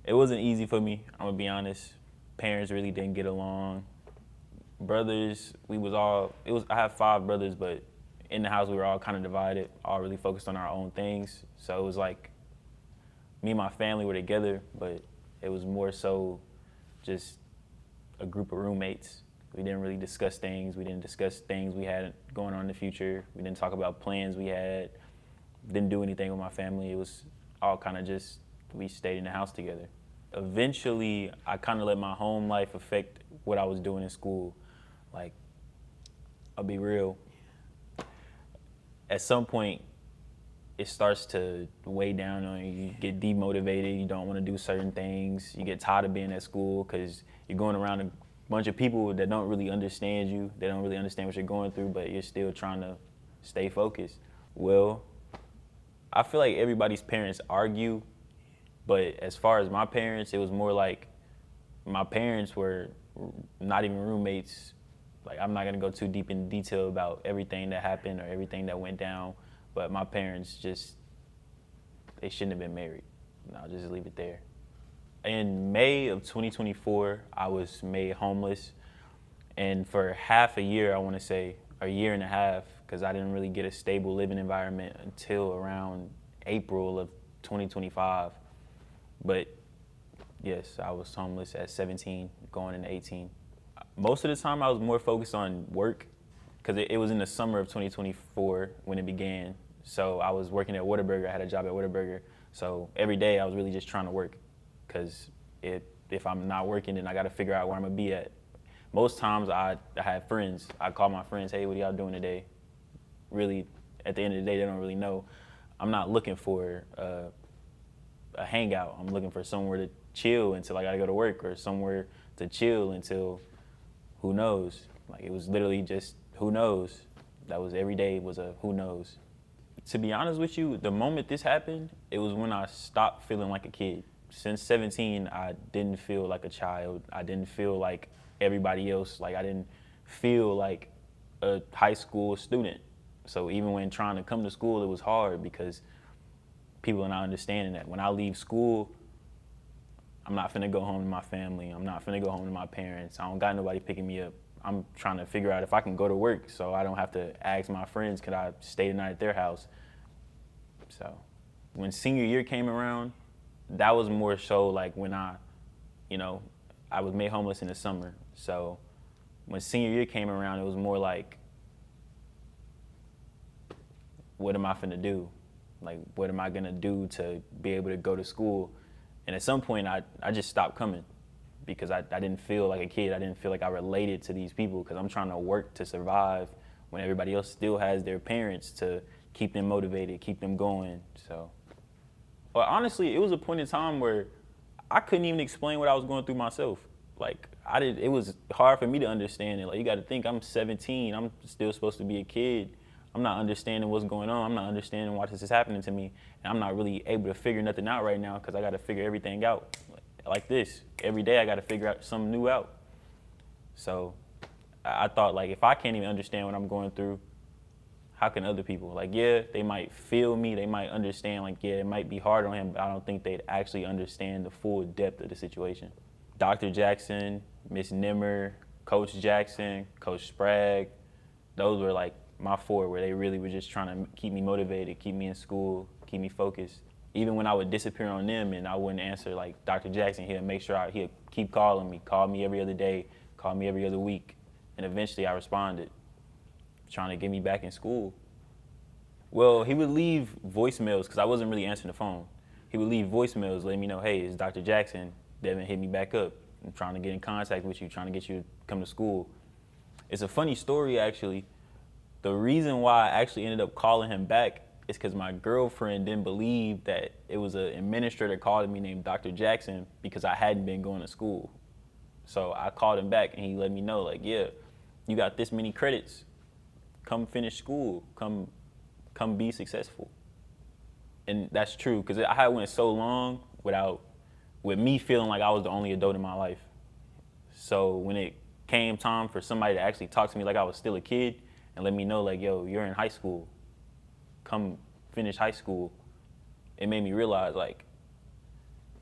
It wasn't easy for me, I'm gonna be honest. Parents really didn't get along. Brothers, I have 5 brothers, but in the house we were all kind of divided, all really focused on our own things. So it was like me and my family were together, but it was more so just a group of roommates. We didn't really discuss things. We didn't discuss things we had going on in the future. We didn't talk about plans we had. Didn't do anything with my family. It was all kind of just, we stayed in the house together. Eventually, I kind of let my home life affect what I was doing in school. Like, I'll be real. At some point, it starts to weigh down on you. You get demotivated. You don't want to do certain things. You get tired of being at school because you're going around a bunch of people that don't really understand you. They don't really understand what you're going through, but you're still trying to stay focused. Well, I feel like everybody's parents argue, but as far as my parents, it was more like my parents were not even roommates. Like, I'm not gonna go too deep in detail about everything that happened or everything that went down, but my parents just, they shouldn't have been married. And I'll just leave it there. In May of 2024, I was made homeless. And for half a year, I wanna say, a year and a half, because I didn't really get a stable living environment until around April of 2025. But yes, I was homeless at 17, going into 18. Most of the time I was more focused on work, because it was in the summer of 2024 when it began. So I was working at Whataburger, I had a job at Whataburger. So every day I was really just trying to work, because if I'm not working, then I gotta figure out where I'm gonna be at. Most times I had friends. I call my friends, hey, what are y'all doing today? Really, at the end of the day, they don't really know. I'm not looking for a hangout. I'm looking for somewhere to chill until I gotta go to work, or somewhere to chill until who knows. Like, it was literally just who knows. That was every day was a who knows. To be honest with you, the moment this happened, it was when I stopped feeling like a kid. Since 17, I didn't feel like a child. I didn't feel like everybody else. Like, I didn't feel like a high school student. So even when trying to come to school, it was hard because people are not understanding that. When I leave school, I'm not finna go home to my family. I'm not finna go home to my parents. I don't got nobody picking me up. I'm trying to figure out if I can go to work so I don't have to ask my friends, could I stay the night at their house? So when senior year came around, that was more so like when I was made homeless in the summer. So when senior year came around, it was more like, what am I finna do? Like, what am I gonna do to be able to go to school? And at some point, I just stopped coming because I didn't feel like a kid. I didn't feel like I related to these people because I'm trying to work to survive when everybody else still has their parents to keep them motivated, keep them going. So, well, honestly, it was a point in time where I couldn't even explain what I was going through myself. Like, it was hard for me to understand it. Like, you got to think, I'm 17. I'm still supposed to be a kid. I'm not understanding what's going on. I'm not understanding why this is happening to me. And I'm not really able to figure nothing out right now because I got to figure everything out. Like this. Every day I got to figure out something new out. So I thought, like, if I can't even understand what I'm going through, how can other people? Like, yeah, they might feel me. They might understand, like, yeah, it might be hard on him, but I don't think they'd actually understand the full depth of the situation. Dr. Jackson, Miss Nimmer, Coach Jackson, Coach Sprague, those were like my 4 where they really were just trying to keep me motivated, keep me in school, keep me focused. Even when I would disappear on them and I wouldn't answer, like Dr. Jackson, he'd make sure he'd keep calling me, call me every other day, call me every other week. And eventually I responded, trying to get me back in school. Well, he would leave voicemails because I wasn't really answering the phone. He would leave voicemails letting me know, hey, it's Dr. Jackson. Devin hit me back up. I'm trying to get in contact with you, trying to get you to come to school. It's a funny story, actually. The reason why I actually ended up calling him back is because my girlfriend didn't believe that it was an administrator calling me named Dr. Jackson because I hadn't been going to school. So I called him back and he let me know, like, yeah, you got this many credits. Come finish school. Come be successful. And that's true, because I had went so long with me feeling like I was the only adult in my life. So when it came time for somebody to actually talk to me like I was still a kid and let me know, like, yo, you're in high school. Come finish high school. It made me realize, like,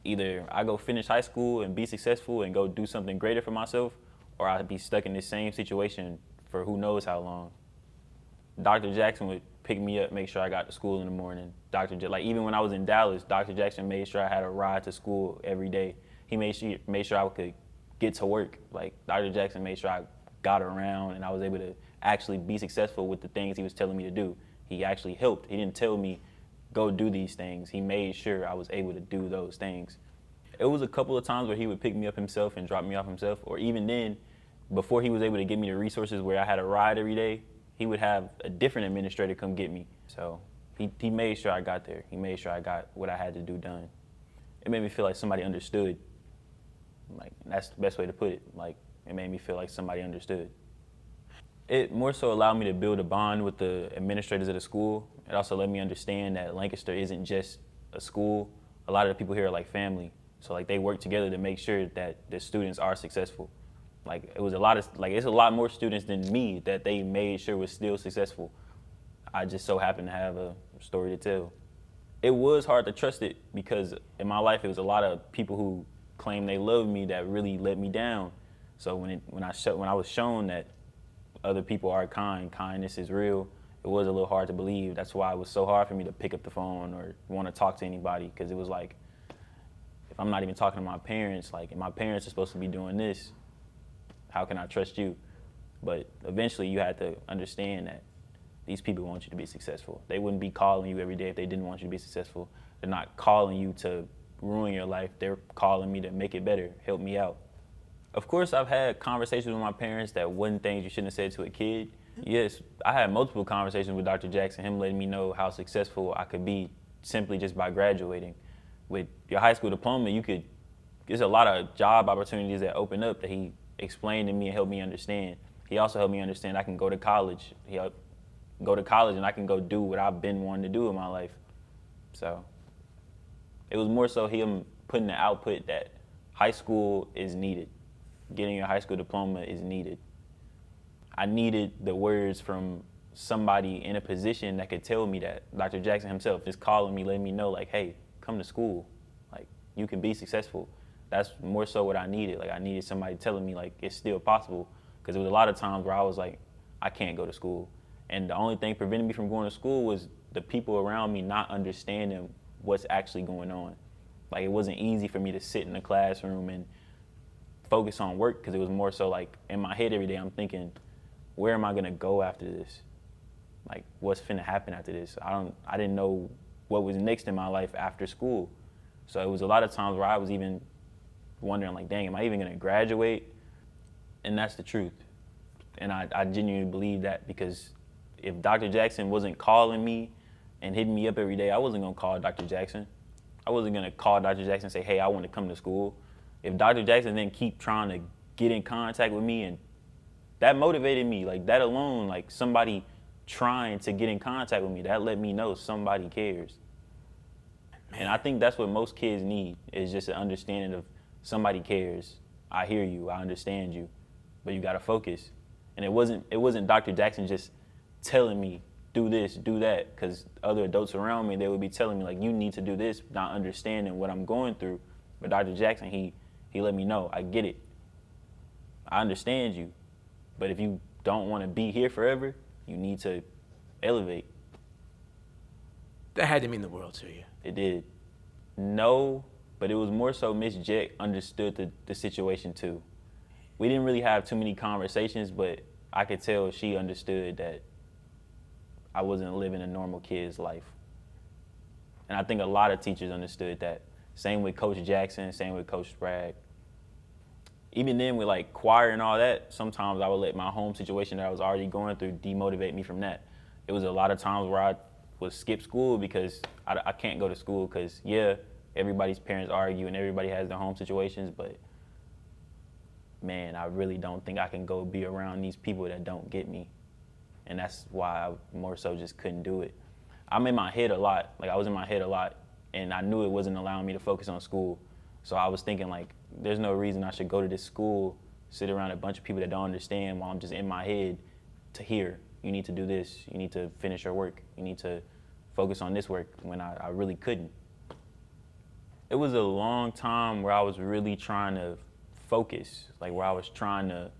either I go finish high school and be successful and go do something greater for myself, or I'd be stuck in this same situation for who knows how long. Dr. Jackson would pick me up, make sure I got to school in the morning. Like even when I was in Dallas, Dr. Jackson made sure I had a ride to school every day. He made sure I could get to work. Like Dr. Jackson made sure I got around and I was able to actually be successful with the things he was telling me to do. He actually helped. He didn't tell me, go do these things. He made sure I was able to do those things. It was a couple of times where he would pick me up himself and drop me off himself, or even then, before he was able to give me the resources where I had a ride every day, he would have a different administrator come get me. So he made sure I got there. He made sure I got what I had to do done. It made me feel like somebody understood. Like, that's the best way to put it. Like, it made me feel like somebody understood. It more so allowed me to build a bond with the administrators of the school. It also let me understand that Lancaster isn't just a school. A lot of the people here are like family. So like they work together to make sure that the students are successful. Like it's a lot more students than me that they made sure was still successful. I just so happened to have a story to tell. It was hard to trust it because in my life it was a lot of people who claimed they loved me that really let me down. So when I was shown that other people are kind, kindness is real, it was a little hard to believe. That's why it was so hard for me to pick up the phone or want to talk to anybody, because it was like, if I'm not even talking to my parents, like, and my parents are supposed to be doing this, how can I trust you? But eventually you had to understand that these people want you to be successful. They wouldn't be calling you every day if they didn't want you to be successful. They're not calling you to ruin your life. They're calling me to make it better, help me out. Of course, I've had conversations with my parents that wasn't things you shouldn't have said to a kid. Yes, I had multiple conversations with Dr. Jackson, him letting me know how successful I could be simply just by graduating. With your high school diploma, there's a lot of job opportunities that open up that he explained to me and helped me understand. He also helped me understand I can go to college. He helped go to college and I can go do what I've been wanting to do in my life. So it was more so him putting the output that high school is needed. Getting your high school diploma is needed. I needed the words from somebody in a position that could tell me that. Dr. Jackson himself just calling me, letting me know, like, hey, come to school. Like, you can be successful. That's more so what I needed. Like, I needed somebody telling me, like, it's still possible. Because there was a lot of times where I was like, I can't go to school. And the only thing preventing me from going to school was the people around me not understanding what's actually going on. Like, it wasn't easy for me to sit in the classroom and focus on work, because it was more so like in my head every day I'm thinking, where am I gonna go after this? Like, what's finna happen after this? I didn't know what was next in my life after school. So it was a lot of times where I was even wondering, like, dang, am I even gonna graduate? And that's the truth. And I genuinely believe that, because if Dr. Jackson wasn't calling me and hitting me up every day, I wasn't gonna call Dr. Jackson. I wasn't gonna call Dr. Jackson and say, hey, I want to come to school. If Dr. Jackson didn't keep trying to get in contact with me, and that motivated me, like that alone, like somebody trying to get in contact with me, that let me know somebody cares. And I think that's what most kids need, is just an understanding of somebody cares. I hear you, I understand you, but you gotta focus. And it wasn't Dr. Jackson just telling me, do this, do that, because other adults around me, they would be telling me, like, you need to do this, not understanding what I'm going through. But Dr. Jackson, he let me know, I get it. I understand you. But if you don't want to be here forever, you need to elevate. That had to mean the world to you. It did. No, but it was more so Miss Jet understood the situation too. We didn't really have too many conversations, but I could tell she understood that I wasn't living a normal kid's life. And I think a lot of teachers understood that. Same with Coach Jackson, same with Coach Sprague. Even then with like choir and all that, sometimes I would let my home situation that I was already going through demotivate me from that. It was a lot of times where I would skip school because I can't go to school because, yeah, everybody's parents argue and everybody has their home situations, but man, I really don't think I can go be around these people that don't get me. And that's why I more so just couldn't do it. I'm in my head a lot. Like, I was in my head a lot, and I knew it wasn't allowing me to focus on school. So I was thinking, like, there's no reason I should go to this school, sit around a bunch of people that don't understand while I'm just in my head to hear, you need to do this, you need to finish your work, you need to focus on this work, when I really couldn't. It was a long time where I was really trying to focus, like where I was trying to,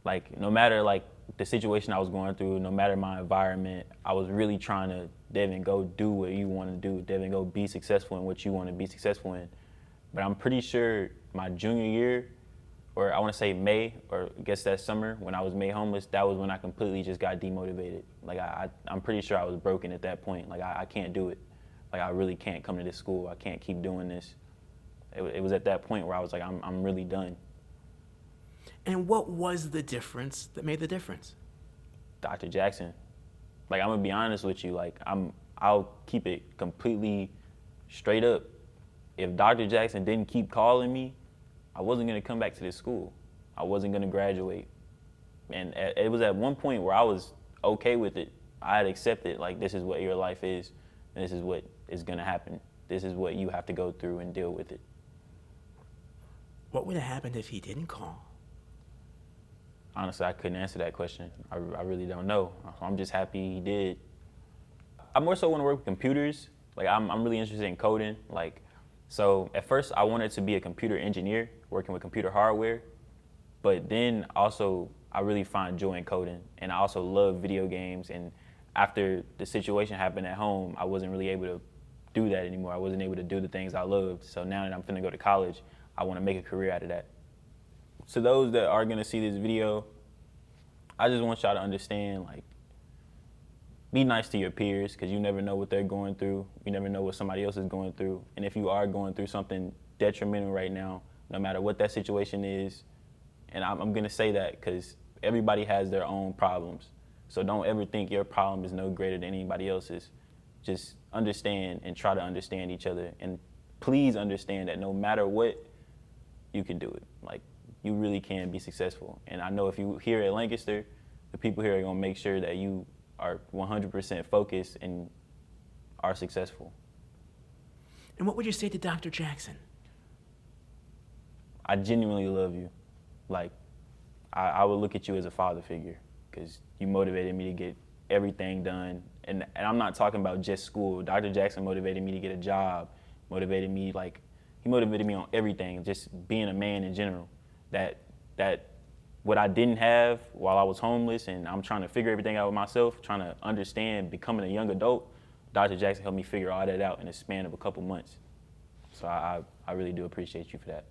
like, no matter like the situation I was going through, no matter my environment, I was really trying to, Devin, go do what you want to do. Devin, go be successful in what you want to be successful in. But I'm pretty sure my junior year, or I want to say May, or I guess that summer when I was made homeless, that was when I completely just got demotivated. Like I'm pretty sure I was broken at that point. Like I can't do it. Like I really can't come to this school. I can't keep doing this. It was at that point where I was like, I'm really done. And what was the difference that made the difference? Dr. Jackson. Like I'm gonna be honest with you. Like I'll keep it completely straight up. If Dr. Jackson didn't keep calling me, I wasn't gonna come back to this school. I wasn't gonna graduate. And it was at one point where I was okay with it. I had accepted, like, this is what your life is, and this is what is gonna happen. This is what you have to go through and deal with it. What would have happened if he didn't call? Honestly, I couldn't answer that question. I really don't know. I'm just happy he did. I more so want to work with computers. Like I'm really interested in coding. Like, so at first I wanted to be a computer engineer, working with computer hardware. But then also I really find joy in coding, and I also love video games. And after the situation happened at home, I wasn't really able to do that anymore. I wasn't able to do the things I loved. So now that I'm finna go to college, I want to make a career out of that. To those that are gonna see this video, I just want y'all to understand, like, be nice to your peers, because you never know what they're going through. You never know what somebody else is going through. And if you are going through something detrimental right now, no matter what that situation is, and I'm gonna say that because everybody has their own problems. So don't ever think your problem is no greater than anybody else's. Just understand and try to understand each other. And please understand that no matter what, you can do it. Like, you really can be successful. And I know if you here at Lancaster, the people here are gonna make sure that you are 100% focused and are successful. And what would you say to Dr. Jackson? I genuinely love you. Like, I would look at you as a father figure, because you motivated me to get everything done. And I'm not talking about just school. Dr. Jackson motivated me to get a job, motivated me, like, he motivated me on everything, just being a man in general. That what I didn't have while I was homeless, and I'm trying to figure everything out with myself, trying to understand becoming a young adult, Dr. Jackson helped me figure all that out in a span of a couple months. So I really do appreciate you for that.